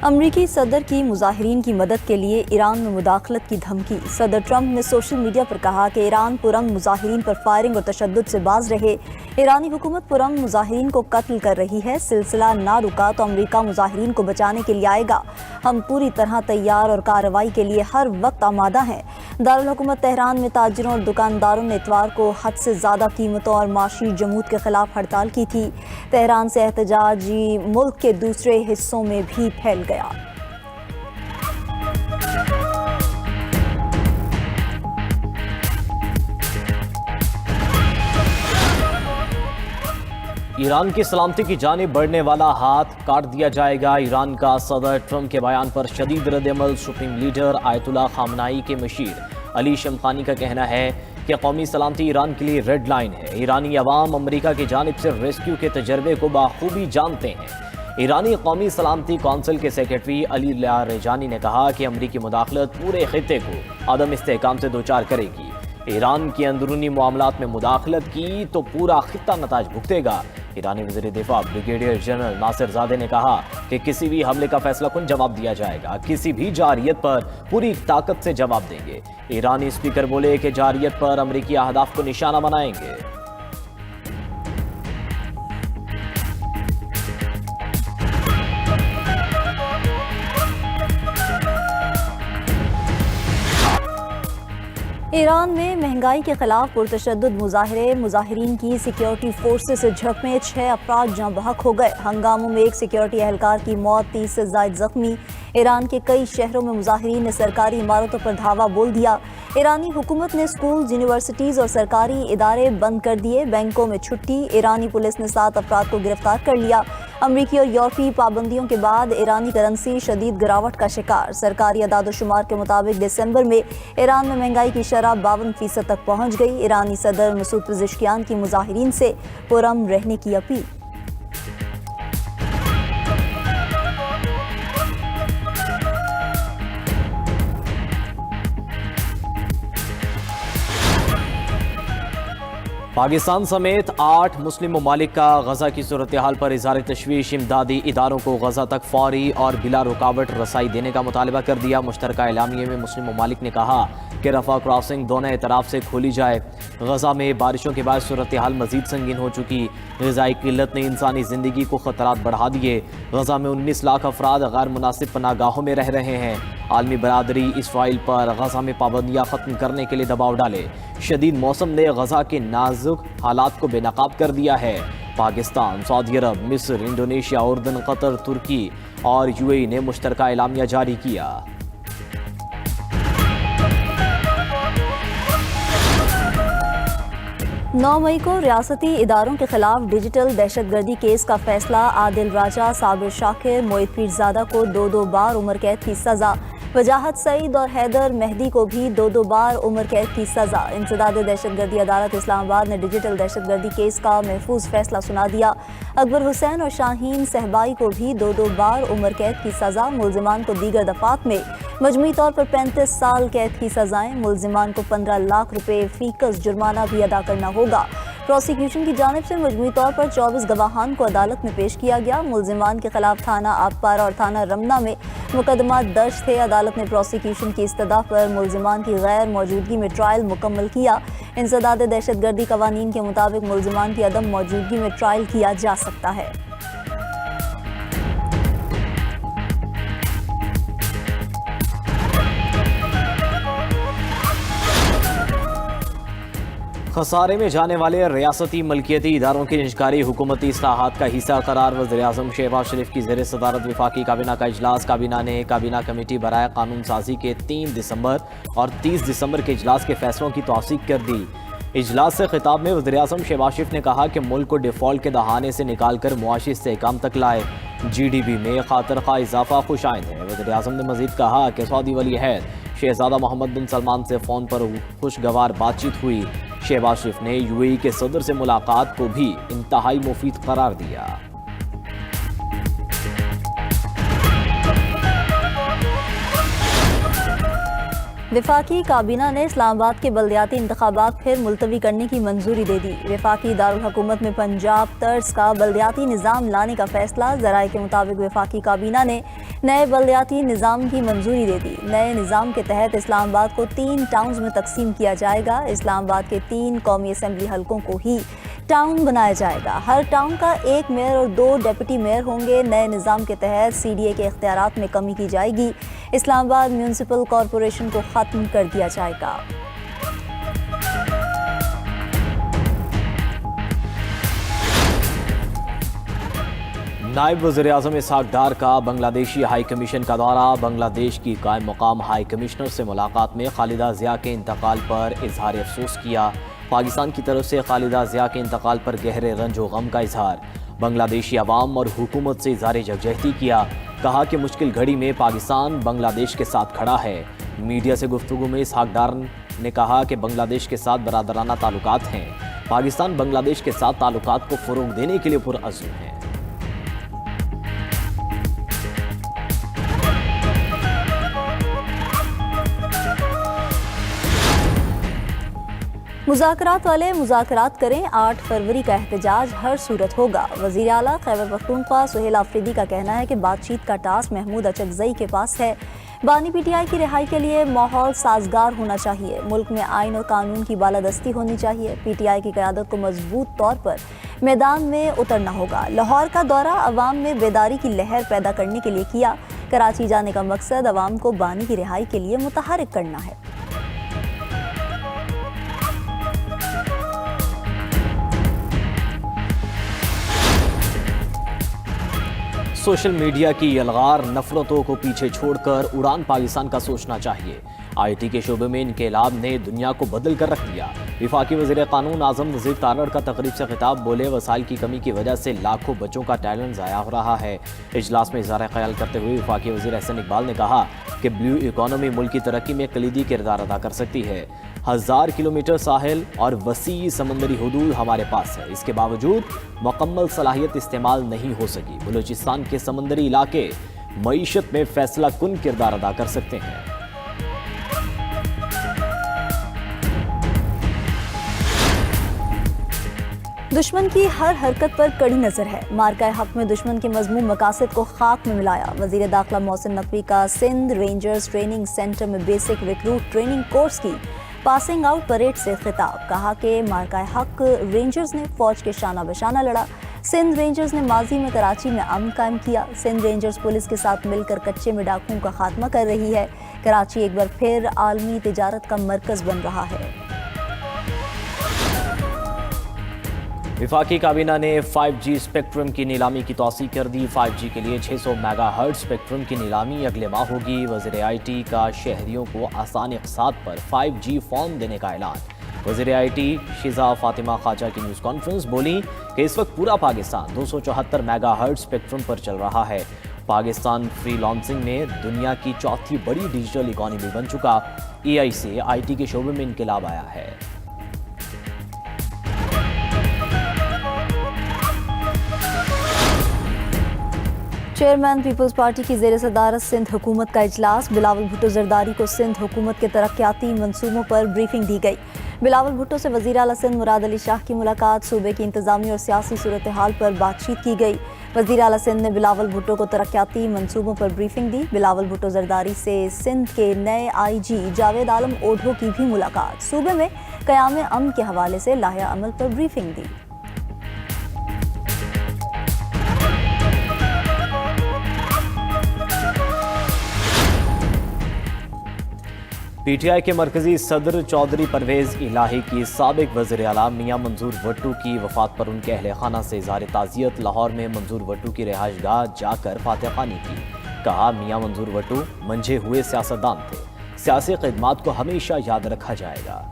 अमरीकी सदर की मुजाहिरीन की मदद के लिए ईरान में मुदाखलत की धमकी। सदर ट्रंप ने सोशल मीडिया पर कहा कि ईरान पुरअमन मुजाहिरीन पर फायरिंग और तशद्दुद से बाज रहे। ईरानी हुकूमत पुरअमन मुजाहिरीन को कत्ल कर रही है। सिलसिला ना रुका तो अमरीका मुजाहिरीन को बचाने के लिए आएगा। हम पूरी तरह तैयार और कार्रवाई के लिए हर वक्त आमादा हैं। दारुल हुकूमत तेहरान में ताजिरों और दुकानदारों ने इतवार को हद से ज़्यादा कीमतों और माशी जमूद के खिलाफ हड़ताल की थी। तेहरान से एहतजाजी मुल्क के दूसरे हिस्सों में भी फैल गया। ईरान की सलामती की जानिब बढ़ने वाला हाथ काट दिया जाएगा। ईरान का सदर ट्रंप के बयान पर शदीद रद्द-ए-अमल। सुप्रीम लीडर आयतुल्लाह खामनाई के मशीर अली शमखानी का कहना है कि कौमी सलामती ईरान के लिए रेड लाइन है। ईरानी अवाम अमरीका की जानिब से रेस्क्यू के तजर्बे को बाखूबी जानते हैं। ईरानी कौमी सलामती कौंसिल के सेक्रेटरी अली लारेजानी ने कहा कि अमरीकी मुदाखलत पूरे खित्ते को अदम इस्तेहकाम से दोचार करेगी। ईरान की अंदरूनी मामलात में मुदाखलत की तो पूरा खित्ता नताज भुगतेगा। ईरानी वज़ीर दिफा ब्रिगेडियर जनरल नासिर ज़ादे ने कहा कि किसी भी हमले का फैसला कुन जवाब दिया जाएगा। किसी भी जारियत पर पूरी ताकत से जवाब देंगे। ईरानी स्पीकर बोले कि जारियत पर अमरीकी अहदाफ को निशाना बनाएंगे। ईरान में महंगाई के खिलाफ पुरतशद्दुद मुजाहिरे। मुजाहिरीन की सिक्योरिटी फोर्सेस से झड़प में 6 अफराद जाँ बहक हो गए। हंगामों में एक सिक्योरिटी एहलकार की मौत, 30 से ज़ायद जख्मी। ईरान के कई शहरों में मुजाहिरीन ने सरकारी इमारतों पर धावा बोल दिया। ईरानी हुकूमत ने स्कूल, यूनिवर्सिटीज़ और सरकारी इदारे बंद कर दिए। बैंकों में छुट्टी। ईरानी पुलिस ने 7 अफराद को गिरफ्तार कर लिया। अमरीकी और यूरोपीय पाबंदियों के बाद ईरानी करेंसी शदीद गिरावट का शिकार। सरकारी अदाद-ओ-शुमार के मुताबिक दिसंबर में ईरान में महंगाई की शरह 52% तक पहुंच गई। ईरानी सदर मसूद पेज़ेश्कियान की मुजाहिरीन से पुरअमन रहने की अपील। पाकिस्तान समेत 8 मुस्लिम ममालिक का गजा की सूरत हाल पर इज़हार तशवीश। इमदादी इदारों को गजा तक फौरी और बिला रुकावट रसाई देने का मुतालबा कर दिया। मुश्तरका एलामिये में मुस्लिम ममालिक ने कहा कि रफा क्रॉसिंग दोनों एतराफ से खोली जाए। गजा में बारिशों के बाद सूरत हाल मजीद संगीन हो चुकी। ग़िज़ाई किल्लत ने इंसानी ज़िंदगी को ख़तरात बढ़ा दिए। गजा में 19 लाख अफराद गैर मुनासिब पनागाहों में रह रहे हैं। आलमी बरादरी इसराइल पर गजा में पाबंदियाँ ख़त्म करने के लिए दबाव डाले। शदीद मौसम ने गजा के नाजुक हालात को बेनकाब कर दिया है। पाकिस्तान, सऊदी अरब, मिस्र, इंडोनेशिया, उर्दन, कतर, तुर्की और यूएई ने मुश्तरका एलामिया जारी किया। 9 मई को रियासती इदारों के खिलाफ डिजिटल दहशतगर्दी केस का फैसला। आदिल राजा, साबिर शाकिर, मोहित पीरजादा को 2-2 बार उम्र कैद की सजा। वजाहत सईद और हैदर मेहदी को भी 2-2 बार उम्र कैद की सजा। इंसदाद दहशतगर्दी अदालत इस्लामाबाद ने डिजिटल दहशतगर्दी केस का महफूज फैसला सुना दिया। अकबर हुसैन और शाहीन सहबाई को भी 2-2 बार उम्र कैद की सजा। मुल्जिमान को दीगर दफात में मजमूई तौर पर 35 साल कैद की सजाएं। मुल्जिमान को 15 लाख रुपए फीकस जुर्माना भी अदा करना होगा। प्रोसिक्यूशन की जानिब से मजमूई तौर पर 24 गवाहान को अदालत में पेश किया गया। मुल्जिमान के खिलाफ थाना आबपारा और थाना रमना में मुकदमा दर्ज थे। अदालत ने प्रोसिक्यूशन की इस्तदा पर मुल्जिमान की गैर मौजूदगी में ट्रायल मुकम्मल किया। इंसदाद दहशतगर्दी कवानीन के मुताबिक मुल्जिमान की अदम मौजूदगी में ट्रायल किया जा सकता है। खसारे में जाने वाले रियासती मलकियती इदारों की निजकारी हुकूमती इस्लाहात का हिस्सा करार। वज़ीर-ए-आज़म शहबाज शरीफ की ज़ेर सदारत वफाकी काबीना का इजलास। काबीना ने काबीना कमेटी बराए कानून साजी के 3 दिसंबर और 30 दिसंबर के इजलास के फैसलों की तौसीक कर दी। इजलास से खिताब में वज़ीर-ए-आज़म शहबाज शरीफ ने कहा कि मुल्क को डिफ़ॉल्ट के दहाने से निकाल कर मुआशी इस्तेहकाम तक लाए। GDP में खातर खा इजाफा खुशाइंद है। वज़ीर-ए-आज़म ने मज़ीद कहा कि सऊदी वली अहद शहज़ादा मोहम्मद बिन सलमान से फ़ोन पर खुशगवार बातचीत हुई। शहबाज शरीफ ने UAE के सदर से मुलाकात को भी इंतहाई मुफीद करार दिया। वफाकी काबीना ने इस्लामाबाद के बल्दियाती इंतखाबात फिर मुलतवी करने की मंजूरी दे दी। वफाकी दारुल हुकूमत में पंजाब तर्ज का बल्दियाती निज़ाम लाने का फैसला। ज़राए के मुताबिक वफाकी काबीना ने नए बल्दियाती निज़ाम की मंजूरी दे दी। नए निज़ाम के तहत इस्लामाबाद को 3 टाउन्स में तकसीम किया जाएगा। इस्लामाबाद के 3 कौमी असम्बली हलकों को ही टाउन बनाया जाएगा। हर टाउन का 1 मेयर और 2 डिप्टी मेयर होंगे। नए निज़ाम के तहत CDA के इख्तियारात में कमी की जाएगी। इस्लामाबाद म्यूनसिपल कॉरपोरेशन को ख़त्म कर दिया जाएगा। नायब वज़ीर-ए-आज़म इसहाक डार का बांग्लादेशी हाई कमीशन का दौरा। बांग्लादेश की कायम मुकाम हाई कमिश्नर से मुलाकात में खालिदा ज़िया के इंतकाल पर इजहार अफसोस किया। पाकिस्तान की तरफ से खालिदा ज़िया के इंतकाल पर गहरे रंज व गम का इजहार। बांग्लादेशी अवाम और हुकूमत से इजहार यकजहती किया। कहा कि मुश्किल घड़ी में पाकिस्तान बांग्लादेश के साथ खड़ा है। मीडिया से गुफ्तगू में इसहाक डार ने कहा कि बांग्लादेश के साथ बरादराना ताल्लुकात हैं। पाकिस्तान बांग्लादेश के साथ ताल्लुकात को फ़रोग़ देने के लिए पुरअज़्म है। मुज़ाकरात वाले मुज़ाकरात करें, 8 फरवरी का एहतजाज हर सूरत होगा। वज़ीर आला खैबर पख्तूनख्वा सुहेल आफरीदी का कहना है कि बातचीत का टास्क महमूद अचकज़ई के पास है। बानी PTI की रिहाई के लिए माहौल साजगार होना चाहिए। मुल्क में आइन और कानून की बालादस्ती होनी चाहिए। PTI की क़यादत को मजबूत तौर पर मैदान में उतरना होगा। लाहौर का दौरा अवाम में बेदारी की लहर पैदा करने के लिए किया। कराची जाने का मकसद अवाम को बानी की रिहाई के लिए मुतहरिक करना है। सोशल मीडिया की यलगार नफरतों को पीछे छोड़कर उड़ान पाकिस्तान का सोचना चाहिए। IT के शोबे में इनकलाब ने दुनिया को बदल कर रख दिया। वफाकी वज़ीर क़ानून आज़म नज़ीर तारड़ का तकरीब से खिताब। बोले, वसाइल की कमी की वजह से लाखों बच्चों का टैलेंट ज़ाया हो रहा है। इजलास में इज़हार ख्याल करते हुए वफाकी वज़ीर एहसन इकबाल ने कहा कि ब्लू इकॉनमी मुल्क की तरक्की में कलीदी किरदार अदा कर सकती है। 1000 किलोमीटर साहिल और वसी समंदरी हुदूद हमारे पास है। इसके बावजूद मुकम्मल सलाहियत इस्तेमाल नहीं हो सकी। बलूचिस्तान के समंदरी इलाके मईशत में फैसला कुन किरदार अदा कर सकते हैं। दुश्मन की हर हरकत पर कड़ी नजर है। मार्का हक में दुश्मन के मजमूम मकासद को खाक में मिलाया। वजीर दाखिला मोहसिन नकवी का सिंध रेंजर्स ट्रेनिंग सेंटर में बेसिक रिक्रूट ट्रेनिंग कोर्स की पासिंग आउट परेड से खिताब। कहा कि मार्का हक रेंजर्स ने फौज के शाना बशाना लड़ा। सिंध रेंजर्स ने माजी में कराची में अमन कायम किया। सिंध रेंजर्स पुलिस के साथ मिलकर कच्चे में डाकुओं का खात्मा कर रही है। कराची एक बार फिर आलमी तिजारत का मरकज बन रहा है। वफाकी काबीना ने 5G स्पेक्ट्रम की नीलामी की तौसीक कर दी। 5G के लिए 600 मेगाहर्ट्ज़ स्पेक्ट्रम की नीलामी अगले माह होगी। वज़ीर IT का शहरियों को आसान इक़्तिसाद पर 5G फ़ोन देने का ऐलान। वज़ीर IT शिज़ा फ़ातिमा ख़ाजा की न्यूज़ कॉन्फ्रेंस बोली कि इस वक्त पूरा पाकिस्तान 274 मेगाहर्ट्ज़ स्पेक्ट्रम पर चल रहा है। पाकिस्तान फ्री लॉन्चिंग में दुनिया की चौथी बड़ी डिजिटल इकॉनमी बन चुका। AI से IT के शोबे में इनकलाब आया है। चेयरमैन पीपल्स पार्टी की ज़ेर सदारत सिंध हुकूमत का इजलास। बिलावल भुट्टो जरदारी को सिंध हुकूमत के तरक्याती मंसूबों पर ब्रीफिंग दी गई। बिलावल भुट्टो से वज़ीर आला सिंध मुराद अली शाह की मुलाकात। सूबे की इंतज़ामी और सियासी सूरत हाल पर बातचीत की गई। वज़ीर आला सिंध ने बिलावल भुट्टो को तरक्याती मंसूबों पर ब्रीफिंग दी। बिलावल भुट्टो जरदारी से सिंध के नए IG जावेद आलम ओढ़ो की भी मुलाकात। सूबे में क़याम अमन के हवाले से लाया अमल पर ब्रीफिंग दी। PTI के मरकजी सदर चौधरी परवेज़ इलाही की साबिक वज़ीर आला मियां मंजूर वट्टू की वफ़ात पर उनके अहले खाना से इज़हार ताज़ियत। लाहौर में मंजूर वट्टू की रिहाइश गाह जाकर फातह ख़ानी की। कहा, मियां मंजूर वट्टू मंझे हुए सियासतदान थे। सियासी खिदमात को हमेशा याद रखा जाएगा।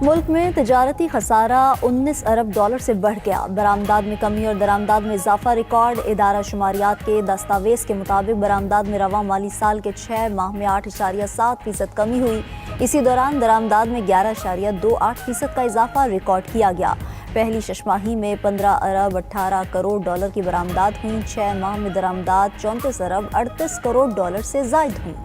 मुल्क में तजारती खसारा 19 अरब डॉलर से बढ़ गया। बरामदात में कमी और दरामदात में इजाफा रिकॉर्ड। इदारा शुमारियात के दस्तावेज के मुताबिक बरामदात में रवा माली साल के 6 माह में 8.7% कमी हुई। इसी दौरान दरामदात में 11.28% का इजाफा रिकॉर्ड किया गया। पहली छमाही में 15 अरब 18 करोड़ डॉलर की बरामदात हुई। 6 माह में दरामदात 34 अरब 38 करोड़ डॉलर से जायद हुई।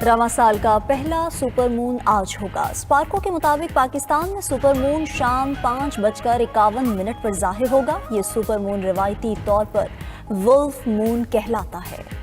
रवां साल का पहला सुपरमून आज होगा। स्पार्को के मुताबिक पाकिस्तान में सुपरमून शाम 5:51 पर ज़ाहिर होगा। ये सुपरमून रिवायती तौर पर वुल्फ मून कहलाता है।